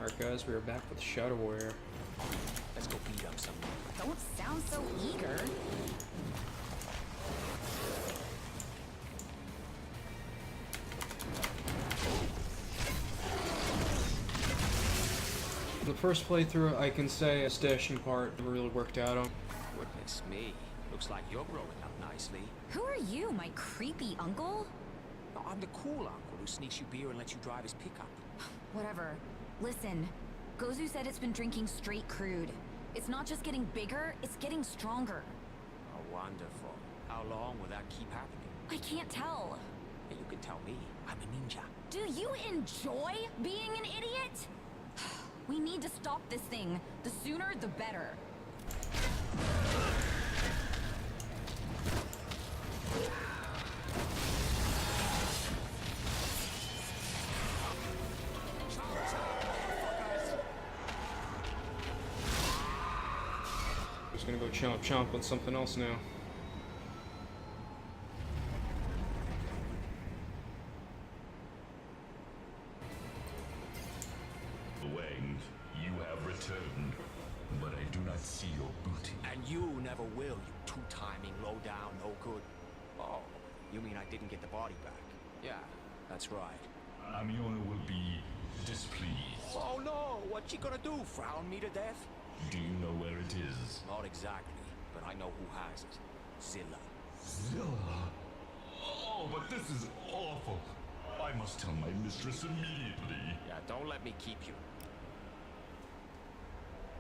Alright guys, we are back with Shadow Warrior. Let's go beat up someone. Don't sound so eager. The first playthrough, I can say a stashing part never really worked out on. Goodness me. Looks like you're growing up nicely. Who are you, my creepy uncle? No, I'm the cool uncle who sneaks you beer and lets you drive his pickup. Whatever. Listen, Gozu said it's been drinking straight crude. It's not just getting bigger, it's getting stronger. Oh, wonderful. How long will that keep happening? I can't tell. Hey, you can tell me. I'm a ninja. Do you enjoy being an idiot? We need to stop this thing. The sooner, the better. Just gonna go chomp chomp on something else now. Wang, you have returned, but I do not see your booty. And you never will, you two-timing, low-down, no-good. Oh, you mean I didn't get the body back? Yeah, that's right. Amiona will be displeased. Oh no, what's she gonna do, frown me to death? Do you know where it is? Not exactly, but I know who has it. Zilla. Zilla. Oh, but this is awful. I must tell my mistress immediately. Yeah, don't let me keep you.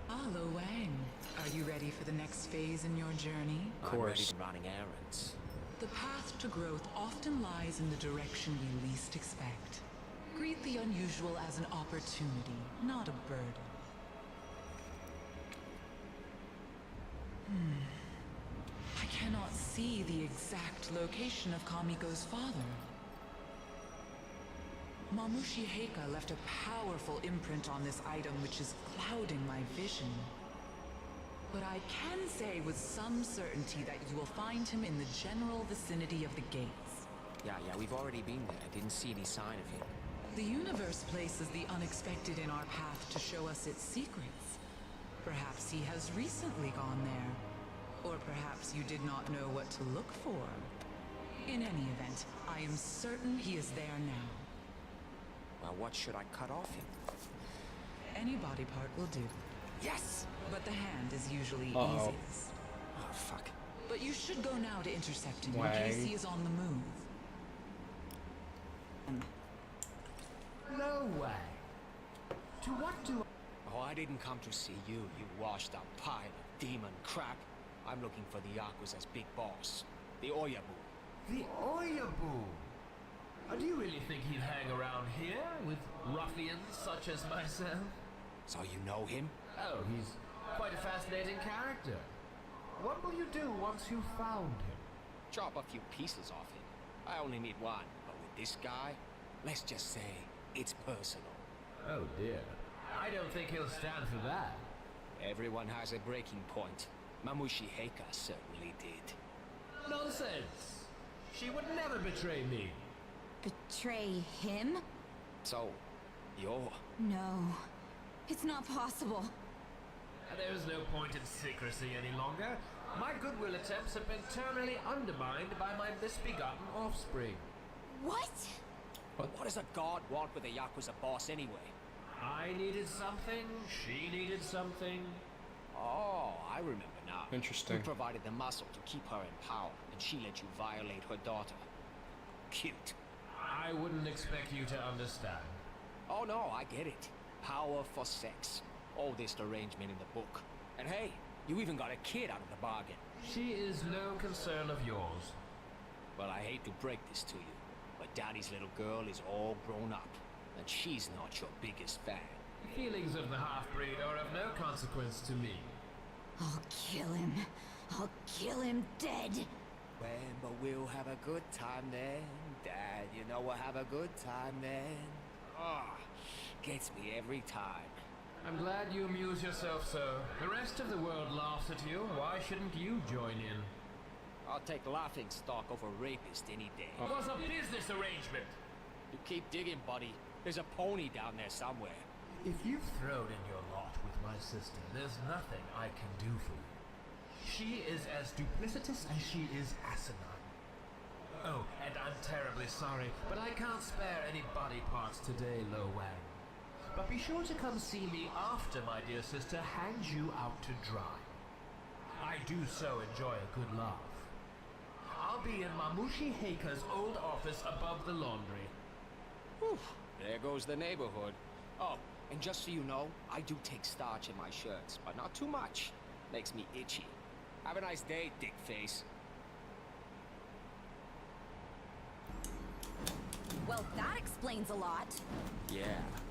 Hello, Wang. Are you ready for the next phase in your journey? Of I'm ready course. to running errands. The path to growth often lies in the direction you least expect. Greet the unusual as an opportunity, not a burden. I cannot see the exact location of Kamiko's father. Mamushi Heika left a powerful imprint on this item which is clouding my vision. But I can say with some certainty that you will find him in the general vicinity of the gates. Yeah, we've already been there. I didn't see any sign of him. The universe places the unexpected in our path to show us its secrets. Perhaps he has recently gone there. Or perhaps you did not know what to look for. In any event, I am certain he is there now. Well, what should I cut off him? Any body part will do. Yes! But the hand is usually Uh-oh. easiest. Oh, fuck. But you should go now to intercept him in Wang. case he is on the move. No way. To what do Oh, I didn't come to see you, you washed up pile of demon crap. I'm looking for the Yakuza's big boss, the Oyabu. the Oyabu? Do you really think he'd hang around here with ruffians such as myself? So you know him? Oh, he's quite a fascinating character. What will you do once you've found him? Chop a few pieces off him. I only need one, but with this guy, let's just say it's personal. Oh dear. I don't think he'll stand for that. Everyone has a breaking point. Mamushi Heika certainly did. Nonsense! She would never betray me. Betray him? So, you're... No. It's not possible. There is no point in secrecy any longer. My goodwill attempts have been terminally undermined by my misbegotten offspring. What? What does a god want with a Yakuza boss anyway? I needed something, she needed something. Oh, I remember now. Interesting. You provided the muscle to keep her in power, and she let you violate her daughter. Cute. I wouldn't expect you to understand. Oh no, I get it. Power for sex. Oldest arrangement in the book. And hey, you even got a kid out of the bargain. She is no concern of yours. Well, I hate to break this to you, but Daddy's little girl is all grown up, and she's not your biggest fan. Feelings of the half-breed are of no consequence to me. I'll kill him. I'll kill him dead. Well, but we'll have a good time then. Dad, you know we'll have a good time then. Ah, gets me every time. I'm glad you amuse yourself so. The rest of the world laughs at you. Why shouldn't you join in? I'll take laughing stock over rapist any day. It was a business arrangement. You keep digging, buddy. There's a pony down there somewhere. If you've thrown in your lot with my sister, there's nothing I can do for you. She is as duplicitous as she is asinine. Oh, and I'm terribly sorry, but I can't spare any body parts today, Lo Wang. But be sure to come see me after my dear sister hangs you out to dry. I do so enjoy a good laugh. I'll be in Mamushi Heika's old office above the laundry. Whew, there goes the neighborhood. Oh, and just so you know, I do take starch in my shirts, but not too much. Makes me itchy. Have a nice day, dick face. Well, that explains a lot. Yeah,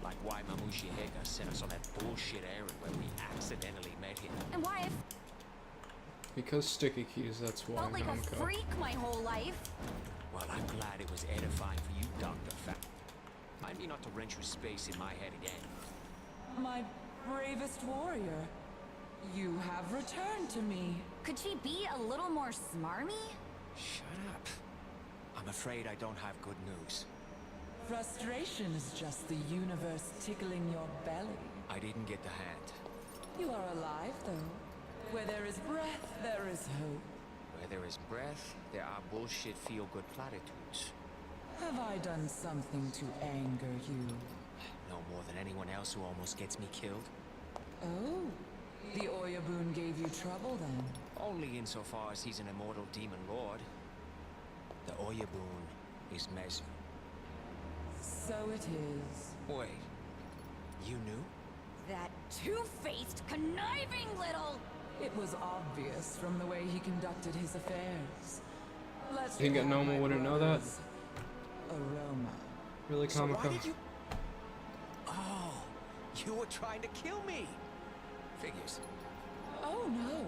like why Mamushi Heika sent us on that bullshit errand where we accidentally met him. And why I've Because sticky keys, that's why. felt like a Namco. freak my whole life. Well, I'm glad it was edifying for you, Dr. Fat. Mind me not to wrench your space in my head again. My bravest warrior, you have returned to me. Could she be a little more smarmy? Shut up. I'm afraid I don't have good news. Frustration is just the universe tickling your belly. I didn't get the hand. You are alive, though. Where there is breath, there is hope. Where there is breath, there are bullshit feel-good platitudes. Have I done something to anger you? No more than anyone else who almost gets me killed. Oh, the Oyabun gave you trouble then. Only insofar as he's an immortal demon lord. The Oyabun is Mezu. So it is. Wait, you knew? That two-faced, conniving little... It was obvious from the way he conducted his affairs. Let's Think that call Noma my wouldn't know that? brothers Aroma. Really So why comical. did you... Oh, you were trying to kill me. Figures. Oh no,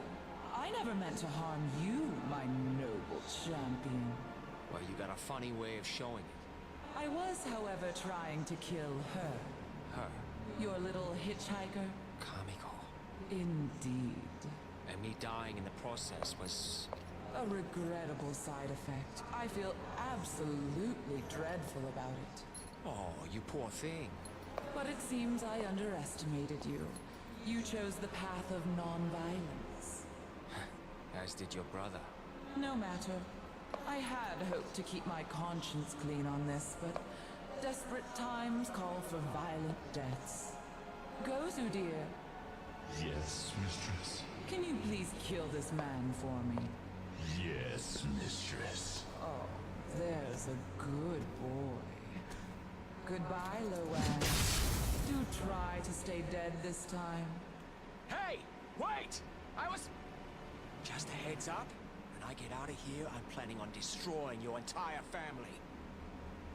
I never meant to harm you, my noble champion. Well, you got a funny way of showing it. I was, however, trying to kill her. Her. Your little hitchhiker? Comical. Indeed. And me dying in the process was... A regrettable side effect. I feel absolutely dreadful about it. Oh, you poor thing. But it seems I underestimated you. You chose the path of non-violence. As did your brother. No matter. I had hoped to keep my conscience clean on this, but desperate times call for violent deaths. Gozu, dear, Yes, mistress. can you please kill this man for me? Yes, mistress. Oh, there's a good boy. Goodbye, Loan. Do try to stay dead this time. Hey! Wait! I was... Just a heads up. When I get out of here, I'm planning on destroying your entire family.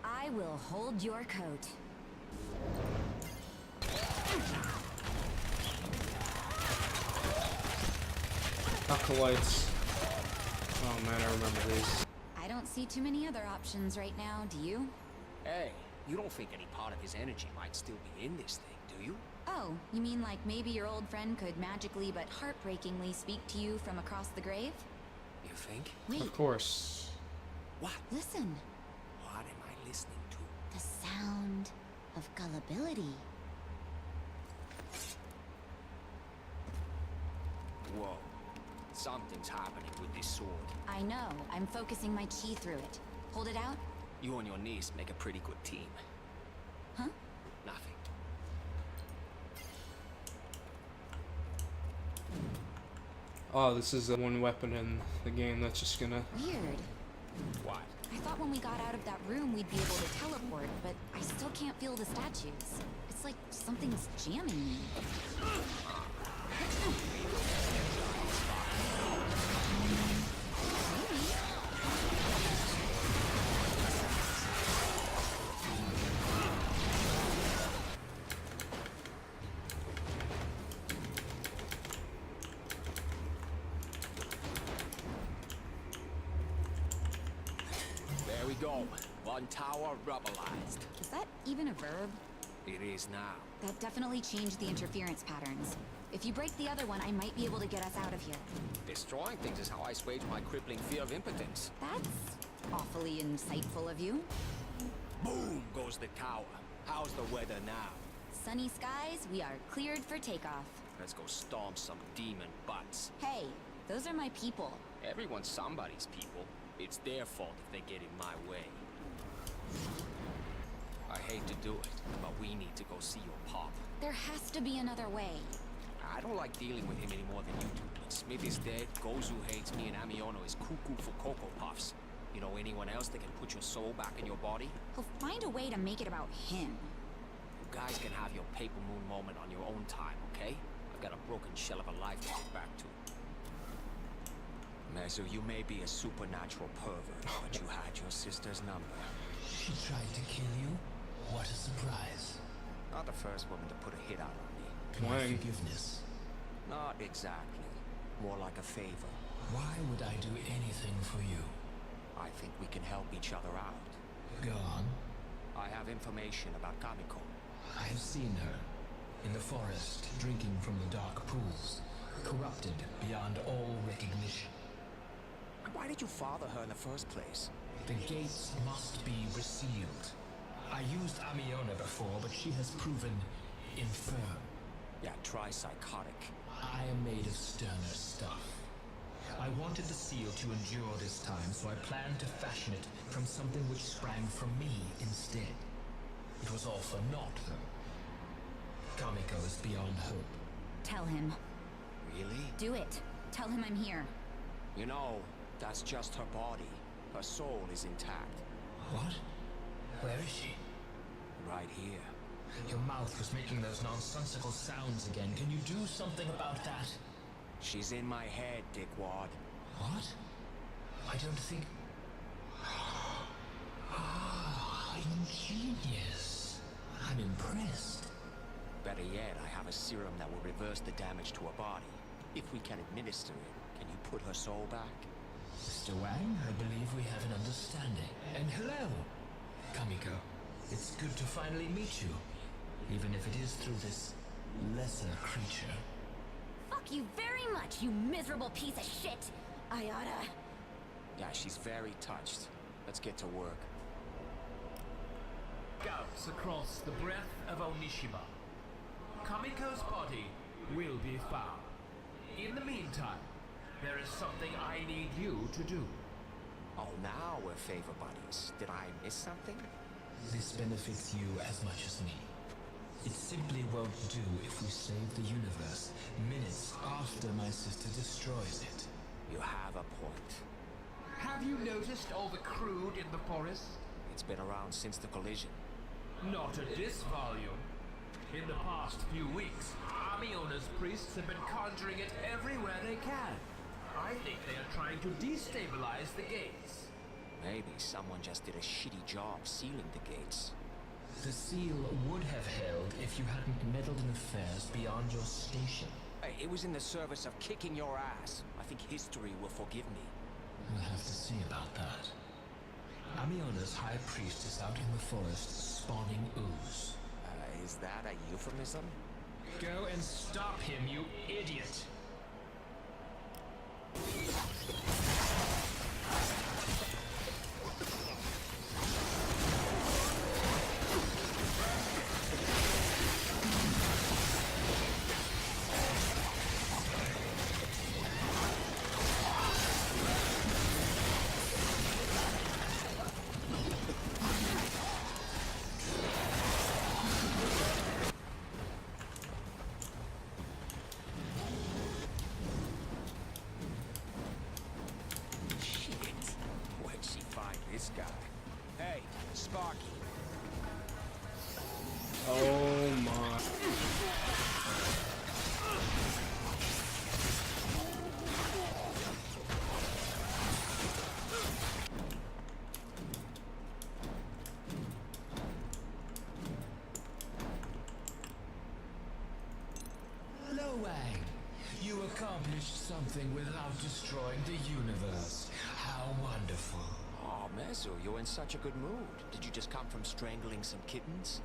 I will hold your coat. Acolytes. Oh man, I remember these. I don't see too many other options right now, do you? Hey, you don't think any part of his energy might still be in this thing, do you? Oh, you mean like maybe your old friend could magically but heartbreakingly speak to you from across the grave? You think? Wait, Of course. What? listen. What am I listening to? The sound of gullibility. Whoa. Something's happening with this sword. I know. I'm focusing my chi through it. Hold it out? You and your niece make a pretty good team. Huh? Nothing. Oh, this is the one weapon in the game that's just gonna... Weird. What? I thought when we got out of that room we'd be able to teleport, but I still can't feel the statues. It's like something's jamming me. There we go. One tower rubberized. Is that even a verb? It is now. That definitely changed the interference patterns. If you break the other one, I might be able to get us out of here. Destroying things is how I assuage my crippling fear of impotence. That's awfully insightful of you. Boom goes the tower. How's the weather now? sunny skies, we are cleared for takeoff. Let's go stomp some demon butts. Hey, those are my people. Everyone's somebody's people. It's their fault if they get in my way. I hate to do it, but we need to go see your pop. There has to be another way. I don't like dealing with him any more than you do. Smith is dead, Gozu hates me, and Amiono is cuckoo for Cocoa Puffs. You know anyone else that can put your soul back in your body? He'll find a way to make it about him. You guys can have your Paper Moon moment on your own time, okay? I've got a broken shell of a life to get back to. Mezu, you may be a supernatural pervert, but you had your sister's number. She tried to kill you? What a surprise. Not the first woman to put a hit out on me. My Wang. forgiveness. Not exactly. More like a favor. Why would I do anything for you? I think we can help each other out. Go on. I have information about Kamiko. I have seen her. In the forest, drinking from the dark pools. Corrupted beyond all recognition. Why did you father her in the first place? The gates must be resealed. I used Amiona before, but she has proven infirm. Yeah, try psychotic. I am made of sterner stuff. I wanted the seal to endure this time, so I planned to fashion it from something which sprang from me instead. It was all for naught, though. Kamiko is beyond hope. Tell him. Really? Do it. Tell him I'm here. You know, that's just her body. Her soul is intact. What? Where is she? Right here. Your mouth was making those nonsensical sounds again. Can you do something about that? She's in my head, Dickwad. What? I don't think... Ingenious. I'm impressed. Better yet, I have a serum that will reverse the damage to her body. If we can administer it, can you put her soul back? Mr. Wang, I believe we have an understanding. And hello, Kamiko. It's good to finally meet you, even if it is through this lesser creature. Fuck you very much, you miserable piece of shit! I oughta... Yeah, she's very touched. Let's get to work. Scouts across the breadth of Onishima. Kamiko's body will be found. In the meantime, there is something I need you to do. Oh, now we're favor buddies. Did I miss something? This benefits you as much as me. It simply won't do if we save the universe minutes after my sister destroys it. You have a point. Have you noticed all the crude in the forest? It's been around since the collision. Not at this volume. In the past few weeks, Amiona's priests have been conjuring it everywhere they can. I think they are trying to destabilize the gates. Maybe someone just did a shitty job sealing the gates. The seal would have held if you hadn't meddled in affairs beyond your station. Hey, it was in the service of kicking your ass. I think history will forgive me. We'll have to see about that. Amiona's high priest is out in the forest spawning ooze. Is that a euphemism? Go and stop him, you idiot! This guy. Hey, Sparky. Oh my. Hello, Wang. You accomplished something without destroying the universe. How wonderful. Oh, Mezu, you're in such a good mood. Did you just come from strangling some kittens?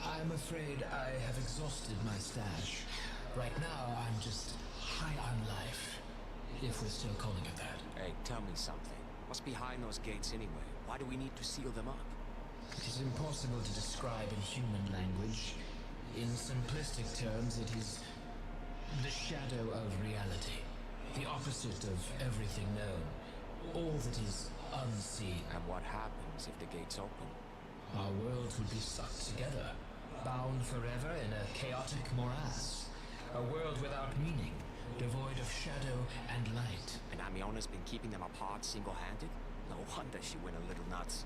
I'm afraid I have exhausted my stash. Right now, I'm just high on life. If we're still calling it that. Hey, tell me something. What's behind those gates anyway? Why do we need to seal them up? It is impossible to describe in human language. In simplistic terms, it is the shadow of reality. The opposite of everything known. All that is unseen. And what happens if the gates open? Our worlds would be sucked together, bound forever in a chaotic morass. A world without meaning, devoid of shadow and light. And Amiona's been keeping them apart single-handed? No wonder she went a little nuts.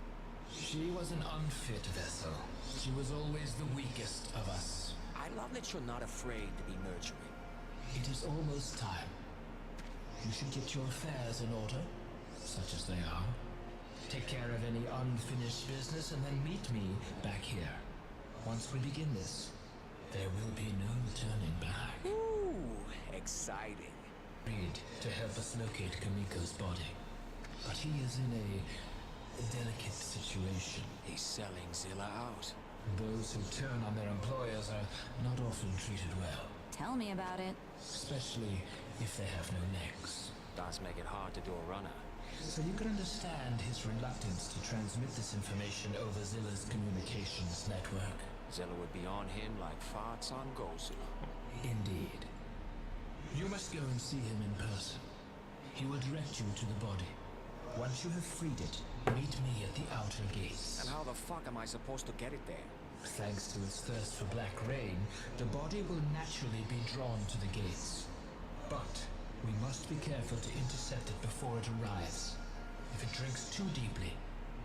She was an unfit vessel. She was always the weakest of us. I love that you're not afraid to be nurturing. It is almost time. You should get your affairs in order, such as they are. Take care of any unfinished business and then meet me back here. Once we begin this, there will be no turning back. Ooh, exciting. Agreed to help us locate Kamiko's body. But he is in a delicate situation. He's selling Zilla out. Those who turn on their employers are not often treated well. Tell me about it. Especially if they have no necks. Does make it hard to do a runner. So you can understand his reluctance to transmit this information over Zilla's communications network. Zilla would be on him like farts on Gozu. Indeed. You must go and see him in person. He will direct you to the body. Once you have freed it, meet me at the outer gates. And how the fuck am I supposed to get it there? Thanks to its thirst for black rain, the body will naturally be drawn to the gates. But we must be careful to intercept it before it arrives. If it drinks too deeply,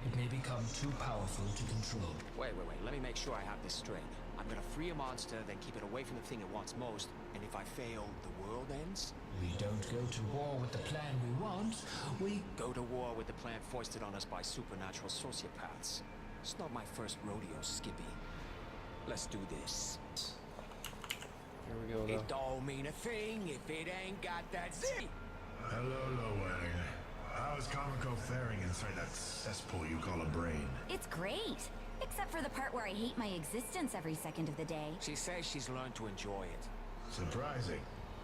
it may become too powerful to control. Wait. Let me make sure I have this straight. I'm gonna free a monster, then keep it away from the thing it wants most, and if I fail, the world ends? We don't go to war with the plan we want, we Go to war with the plan foisted on us by supernatural sociopaths. It's not my first rodeo, Skippy. Let's do this. Here we go, though. It don't mean a thing if it ain't got that Z. Hello, Lowang. How's Kamiko faring inside that cesspool you call a brain? It's great. Except for the part where I hate my existence every second of the day. She says she's learned to enjoy it. Surprising,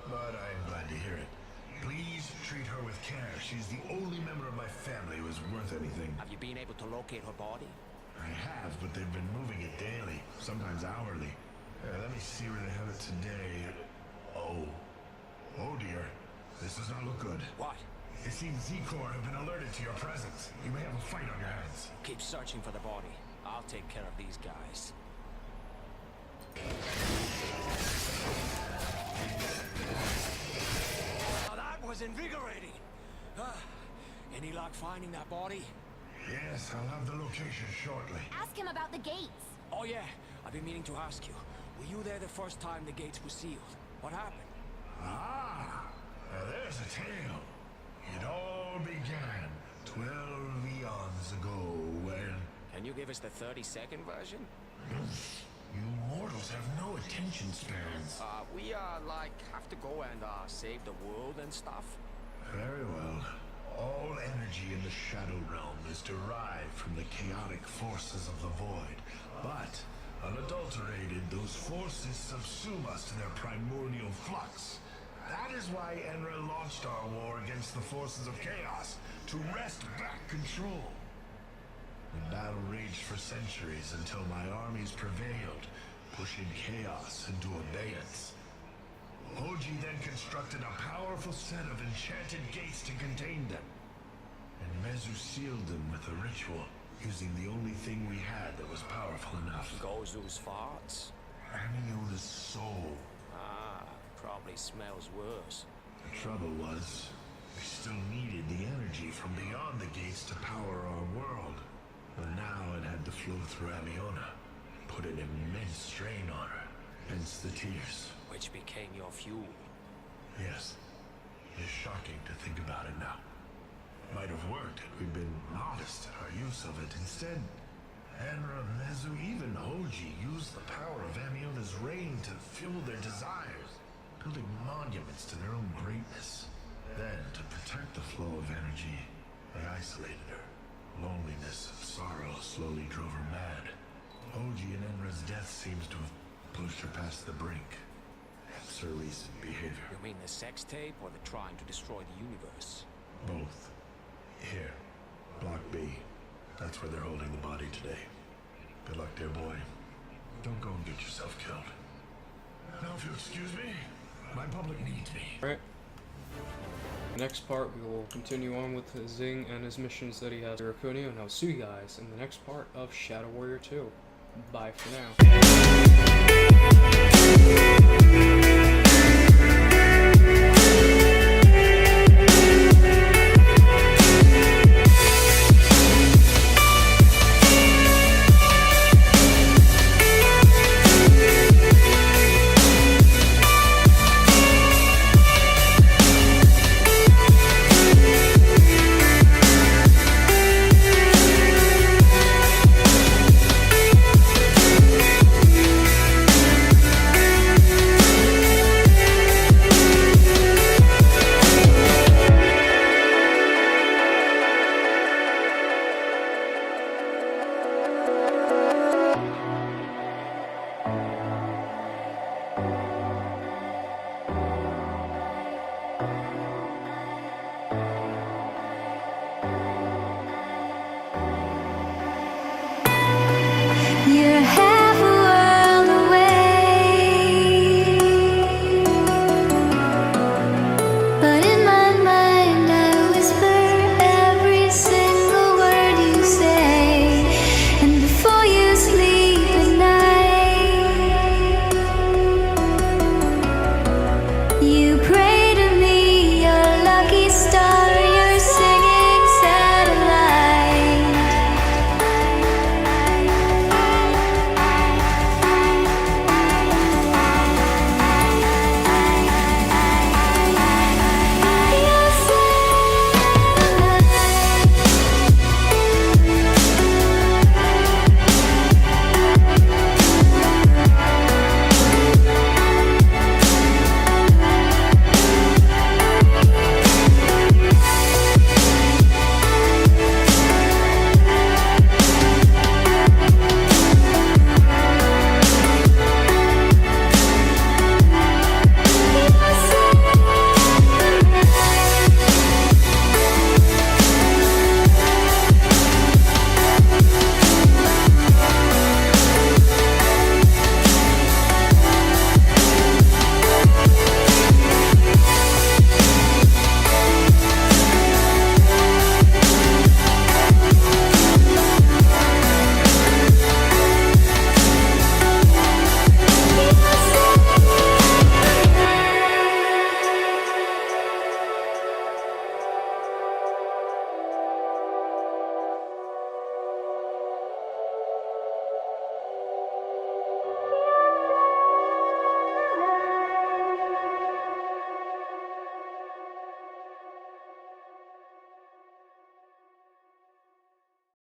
but I'm glad to hear it. Please treat her with care. She's the only member of my family who is worth anything. Have you been able to locate her body? I have, but they've been moving it daily, sometimes hourly. Let me see where they have it today. Oh dear. This does not look good. What? It seems Z-Corps have been alerted to your presence. You may have a fight on your hands. Keep searching for the body. I'll take care of these guys. Now that was invigorating. Any luck finding that body? Yes, I'll have the location shortly. Ask him about the gates. Oh yeah, I've been meaning to ask you. Were you there the first time the gates were sealed? What happened? Now there's a tale. It all began 12 eons ago when... Can you give us the 30-second version? You mortals have no attention spans. We have to go and save the world and stuff. Very well. All energy in the Shadow Realm is derived from the chaotic forces of the Void. But, unadulterated, those forces subsume us to their primordial flux. That is why Enra launched our war against the forces of chaos, to wrest back control. The battle raged for centuries until my armies prevailed, pushing chaos into abeyance. Hoji then constructed a powerful set of enchanted gates to contain them. And Mezu sealed them with a ritual, using the only thing we had that was powerful enough. Gozu's farts? Amiona's soul. Probably smells worse. The trouble was, we still needed the energy from beyond the gates to power our world. But now it had to flow through Amiona, put an immense strain on her, hence the tears. Which became your fuel. Yes, it is shocking to think about it now. Might have worked had we been modest in our use of it. Instead, Enra, Mezu, even Hoji used the power of Amiona's reign to fuel their desires, building monuments to their own greatness. Then, to protect the flow of energy, they isolated her. Loneliness and sorrow slowly drove her mad. Hoji and Enra's death seems to have pushed her past the brink. Hence her recent behavior. You mean the sex tape or the trying to destroy the universe? Both. Here. Block B. That's where they're holding the body today. Good luck, dear boy. Don't go and get yourself killed. if you'll excuse me. My public needs me. Right. Next part, we will continue on with Xing and his missions that he has in Draconia, and I'll see you guys in the next part of Shadow Warrior 2. Bye for now.